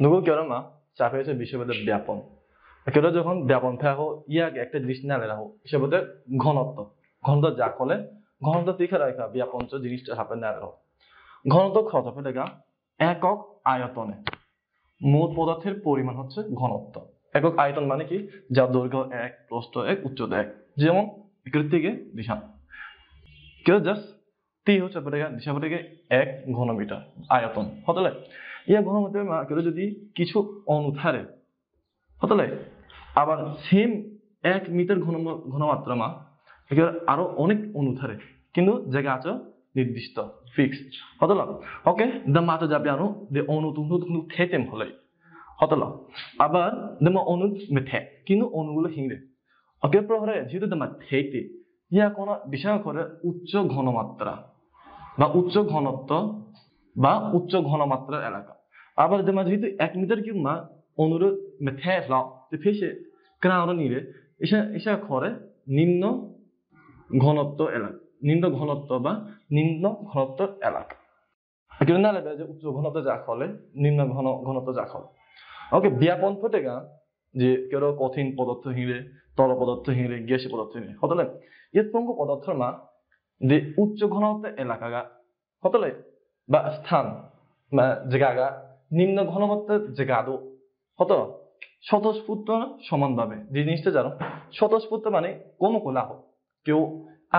누구 결혼마 চাপেছে বিষয়বদের ব্যাপন কেউ যখন ব্যাপন থাকো ইয়াকে একটা জিনিস না রাখো বিষয়বদের ঘনত্ব ঘনত্ব যা ফলে ঘনত্ব তীখে রাখা ব্যাপন জিনিসটা হাতে না রাখো ঘনত্ব খরচ হবে দেখা একক আয়তনে মোট পদার্থের পরিমাণ হচ্ছে ঘনত্ব একক আয়তন মানে কি যার দৈর্ঘ্য 1 প্রস্থ 1 উচ্চতা 1 যেমন একের থেকে দিশা কেউ জাস্ট টি হচ্ছে দিশা থেকে 1 ঘনমিটার আয়তন হতলে ইয়া ঘনমিটার মা কেউ যদি কিছু অনুথারে হতলে আবার সেম 1 মিটার ঘনমাত্রা মা আরো অনেক অনুথারে কিন্তু জায়গা আছে নির্দিষ্ট ফিক্সড হতলা ওকে দা মাত্রা যাবে আনো দে অনু তুমি থেতেম হলে হতলা আবার দমা অনু মেথে কিন্তু অনুগুলো হিংরে ওকে প্রহরে যেহেতু দমা থেতে ইয়া কোন বিষয় করে উচ্চ ঘনমাত্রা বা উচ্চ ঘনত্ব বা উচ্চ ঘনমাত্রার এলাকা আবার দমা যেহেতু 1 মিটার কিউব মা অনুর মেথে লাও তে ফেসে ক্রাউন নিরে এসা করে নিম্ন ঘনত্ব এলাকা নিম্ন ঘনত্ব বা নিম্ন ঘনত্ব এলাকা কিন্তু না লাগে যে উচ্চ ঘনত্ব যা ফলে নিম্ন ঘনত্ব যা ফলে ওকে ব্যাপন ফটেগা যে কেউ কঠিন পদার্থ হিঁড়ে তরল পদার্থ হিঁড়ে গ্যাসীয় পদার্থ হিঁড়ে হতলে এর পঙ্গ পদার্থের মা যে উচ্চ ঘনত্ব এলাকা হতলে বা স্থান বা জায়গা নিম্ন ঘনত্বের জায়গা আদৌ হত স্বতঃস্ফূর্ত সমানভাবে যে জিনিসটা জানো স্বতঃস্ফূর্ত মানে কোনো কোলা হোক কেউ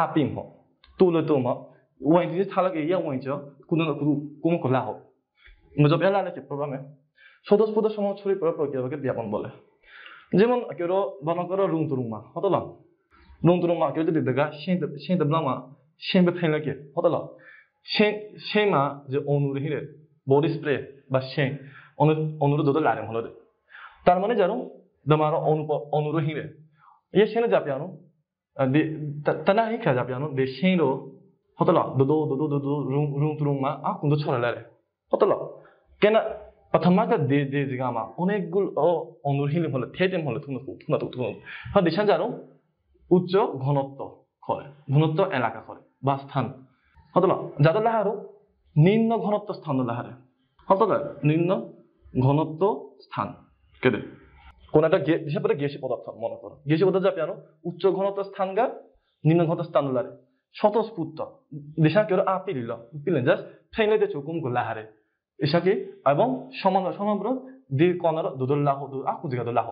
আপিম হোক তুলে তুম হোক ওই জিনিস থালাকে ইয়া ওইচ কোনো কোলা হোক মজব এলা নাকি প্রোগ্রামে স্বতঃস্ফূর্ত সমাজ ছড়িয়ে পড়া প্রক্রিয়াকে ব্যাপন বলে যেমন কেউ বানা করো রুং তুরুংমা হতলা রুং তুরুংমা কেউ যদি দেখা সেই দেবলামা সেই ফেলাকে হতলা সেই মা যে অনুর হিরে বডি স্প্রে বা সেই অনুর যত লাইম হলো তার মানে জানো তোমার অনুর হিরে ইয়ে সেনে যাবে আনো তানা হিখা যাবে আনো দে সেইরো হতলা দো রুং তুরুংমা কিন্তু ছড়ালে হতলা কেন প্রথমে দে জিগামা অনেকগুলো অনুর হিলিম হলে থেটেম হলে তুনো হ্যাঁ দিশান জানো উচ্চ ঘনত্ব হয় ঘনত্ব এলাকা করে বা স্থান হতলা যাদের লাহারো নিম্ন ঘনত্ব স্থান লাহারে হতলা নিম্ন ঘনত্ব স্থান কেদে কোন একটা হিসাবে গ্যাসীয় পদার্থ মনে করো গ্যাসীয় পদার্থ যাবে আনো উচ্চ ঘনত্ব স্থান গা নিম্ন ঘনত্ব স্থান লারে স্বতঃস্ফূর্ত দিশা কেউ পিলেন জাস্ট ফেলে দিয়ে চুকুম লাহারে এসাকে এবং সমান্তর দি কোনার দুদল্লাহ আকুজিগাদল্লাহ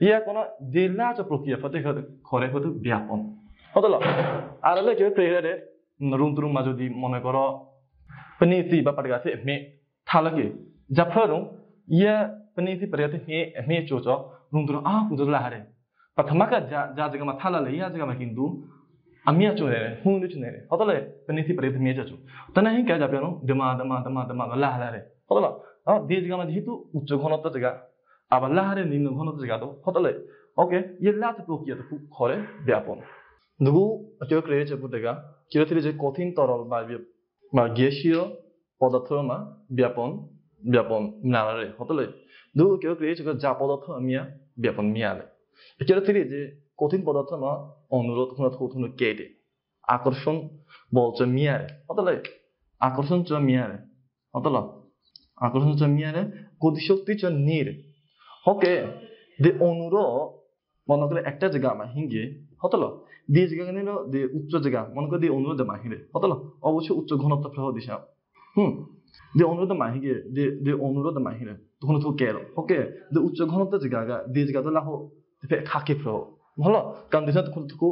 ইয়া কোন দিল্লাচ প্রক্রিয়া ফতে ঘরে হতে ব্যাপন হতল আর হলে কেউ প্রেয়ারে রুম তুরুম মা যদি মনে করো পেনিসি বা পাটগাছে মে থালাকে জাফরুম ইয়া পেনিসি পাটগাছে মে চোচ রুম তুরুম আকুজল্লাহ রে প্রথমকা যা জায়গা মা থালালে ইয়া জায়গা মা কিন্তু আমিয়া চোরে হুন চুনে হতলে পেনিসি পাটগাছে মে চাচু তানা হি কা যাবে আনো দমা লাহারে হতল যে জায়গা মা যেহেতু উচ্চ ঘনত্ব জায়গা আবার লাহারে নিম্ন ঘনত্ব জায়গা তো হতলে ওকে ইয়ে লাচ প্রক্রিয়া তো খুব ঘরে ব্যাপন 누구 কেউ ক্রিয়েছে বুটেগা কেউ থেকে যে কঠিন তরল বা গ্যাসীয় পদার্থের মা ব্যাপন নারে হতলে 누구 কেউ ক্রিয়েছে যা পদার্থ আমিয়া ব্যাপন মিয়ালে কেউ থেকে যে কঠিন পদার্থ মা অনুরোধ কোনো কেটে আকর্ষণ বলছে মিয়ারে হতলে আকর্ষণ চ মিয়ারে হতল আকর্ষণ চ মিয়ারে গতিশক্তি চ নিরে ওকে যে অনুর মনে করে একটা জায়গা আমার হিঙ্গে হতল দিয়ে জায়গা নিল যে উচ্চ জায়গা মনে করে দিয়ে অনুরোধ মাহিরে হতল অবশ্যই উচ্চ ঘনত্ব প্রহ দিশা যে অনুরোধ মাহিগে যে অনুরোধ মাহিরে তখন তো কের ওকে যে উচ্চ ঘনত্ব জায়গা দিয়ে জায়গা তো লাহ খাকে প্রহ ভালো কারণ দিশা তখন তো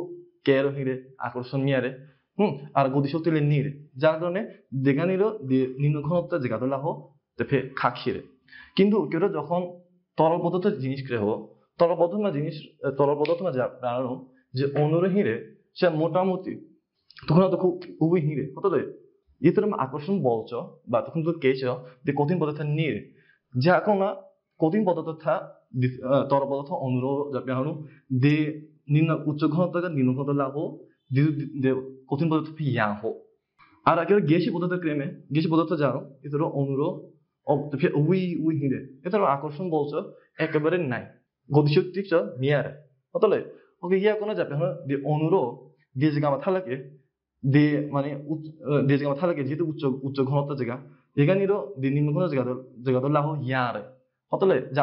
কের হিরে আকর্ষণ মিয়ারে আর গতিশক্তি নিরে যার কারণে জায়গা নিল দিয়ে নিম্ন ঘনত্ব জায়গা তো লাহ ফে খাখিরে কিন্তু কেউ যখন তরল পদার্থ জিনিস ক্রিয়া হবো তরল পদার্থ না জানানো যে অনুরে হিরে সে মোটামুটি তখন তো খুবই হিরে হতলে ইতর আকর্ষণ বলছ বা তখন তো কেছ যে কঠিন পদার্থ নিয়ে যা কোন কঠিন পদার্থ তরল পদার্থ অনুরো জানানো দে নিম্ন উচ্চ ঘনত্ব নিম্ন ঘনত্ব লাভ কঠিন পদার্থ ফিয়া হোক আর একেবারে গ্যাসীয় পদার্থ ক্রেমে গ্যাসীয় পদার্থ জানো ইতর অনুরো উই হিরে এটার আকর্ষণ বলছ একেবারে নাই গতিশক্তি মিয়ারে হতলে ওকে ইয়া কোনো যাবে যে অনুরো যে জায়গা আমার থালাকে যে মানে যে জায়গা আমার থালাকে যেহেতু উচ্চ ঘনত্ব জায়গা এখানেরও যে নিম্ন ঘনত্ব জায়গা লাভ ইয়ারে 어떨래? 자,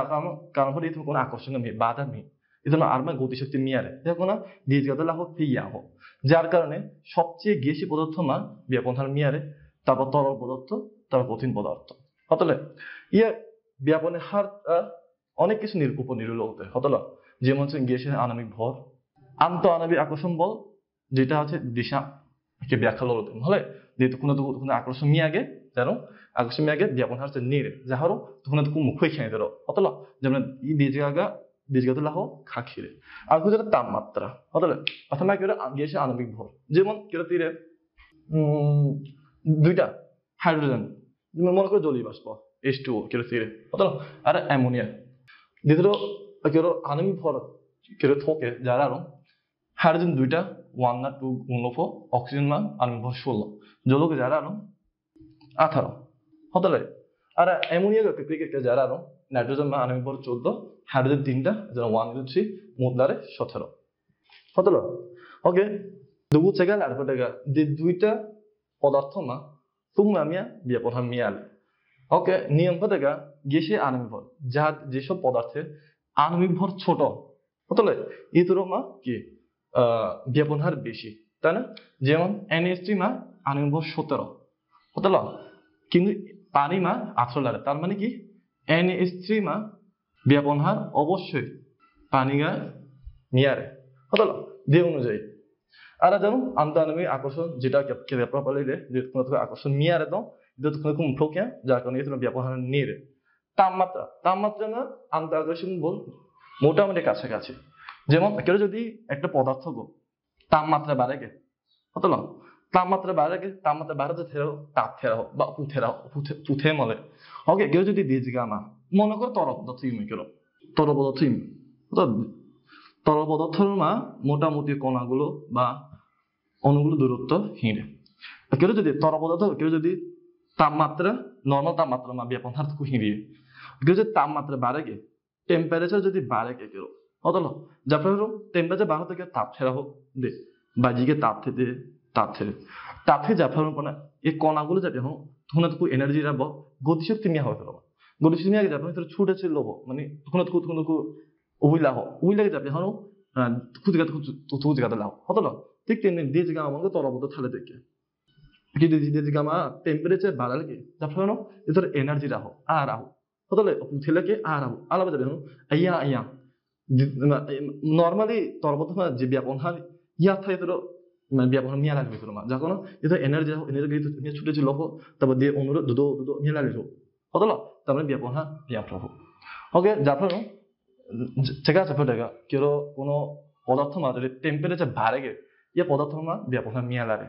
가는 이tum কোনো আকর্ষণ মি বাধা মি 이들은 আরমা গতিশক্তি মিয়ারে দেখো না ডিজগাদলা হোক পিয়াহো যার কারণে সবচেয়ে গ্যাসি পদার্থ মা ব্যাপনহার মিয়ারে তারপর তরল পদার্থ তারপর কঠিন পদার্থ অতলে ইয়ে ব্যাপনের হার অনেক কিছু উপর নির্ভর হতে হতলা যেমন হচ্ছে গ্যাসের আণবিক ভর আন্ত আণবিক আকর্ষণ বল যেটা হচ্ছে দিশা কে ব্যাখ্যা লড়তে হলে যেহেতু কোনো আকর্ষণ মিয়াগে যেন আকর্ষণ মিয়াগে ব্যাপনহার হচ্ছে নিরে যাহারও তখন তো মুখই খেয়ে দিল অতলা যেমন 이 네 가지가 하고 가키래. 아, 그대로 তাপমাত্রা 어떨래? প্রথমে কি গ্যাসের আণবিক ভর যেমন কিরকম তীরে দুইটা হাইড্রোজেন যেমন মনে করো জলীয় বাষ্প H2O কিরকম তীরে অতলা আর অ্যামোনিয়া দ্বিতীয় কিরকম আণবিক ভর কিরকম থাকে যারা আরো হাইড্রোজেন দুইটা 1 না 2 গুণফ অক্সিজেন মান আণবিক ভর 16 জলকে যারা আরো 18 어떨래? আর অ্যামোনিয়া কে যারা আরো নাইট্রোজেন মান আণবিক ভর 14 হাইড্রোজেন তিনটা যেন 1 into 3 মোট দাঁড়ে 17 হতলো ওকে দুগু চেগা লারপে দেগা যে দুইটা পদার্থ মা তুমামিয়া ব্যাপনহার মিয়ালে ওকে নিয়ম দেগা গ্যাসের আণবিক ভর যা যেসব পদার্থের আণবিক ভর ছোট হতলে এগুলো মা কি ব্যাপনহার বেশি তাই না যেমন NH3 মা আণবিক ভর 17 হতলো কিন্তু পানি মা 18 লাগে তার মানে কি NH3 মা ব্যাপনহার অবশ্যই পানিগা মিয়ারে হতলো যে অনুযায়ী আর যেমন আন্তঃআণবিক আকর্ষণ যেটা কেপরা পালিলে যে কোনো আকর্ষণ মিয়ারে তো যেটা কোনো মুখ্য যার কারণে এটা ব্যাপনহার নিরে তাপমাত্রা না আন্তঃআকর্ষণ বল মোটামুটি কাছাকাছি যেমন কেউ যদি একটা পদার্থ গো তাপমাত্রা বাড়ে গে হতলো তাপমাত্রা বাড়াতে থেরাও তাপ থেরাও বা পুথে মলে ওকে কেউ যদি দিজগামা মনে করো তরল পদার্থ ইউমি করো তরল পদার্থ ইউমি তরল পদার্থের মা মোটামুটি কণাগুলো বা অণুগুলো দূরত্ব হিঁড়ে কেউ যদি তরল পদার্থ কেউ যদি তাপমাত্রা নর্মাল তাপমাত্রা মা ব্যাপনহার থেকে হিঁড়িয়ে কেউ যদি তাপমাত্রা বাড়ে গে টেম্পারেচার যদি বাড়ে গে কেউ অতল যার ফলে টেম্পারেচার বাড়া থেকে তাপ ফেরা হোক দে বাজিকে তাপ থেকে যার ফলে মানে এই কণাগুলো যাবে হ্যাঁ তখন তো এনার্জি রাখব গতিশক্তি মিয়া হয়ে ফেলব গতিশক্তি মিয়া যাবে ছুটেছে লোভ মানে তখন উইলাগে যাবে হ্যাঁ খুঁজে লাভ হতল ঠিক তেমনি দিয়ে জায়গা আমাকে তরবত থালে দেখে কিন্তু দিয়ে জায়গা মা টেম্পারেচার বাড়ালে কি যার ফলে এদের এনার্জি রাখো আর আহো হতলে ছেলেকে আর আহো আলাদা যাবে আইয়া নর্মালি তরবত যে ব্যাপনহার ইয়া থাকে তোর মানে ব্যাপনহার মিয়া লাগবে তোর মা যখন এদের এনার্জি ছুটেছে লোভ তারপর দিয়ে অনুরোধ দুদো মিয়া লাগবে হতল তারপরে ব্যাপনহার ব্যাপ্রভ ওকে যার ফলে 제가 잡혀다가 결혼 কোনো পদার্থ মাঝে টেম্পারেচার বাড়ে গে ইয়ে পদার্থ মা ব্যাপনহার মিয়া লাগে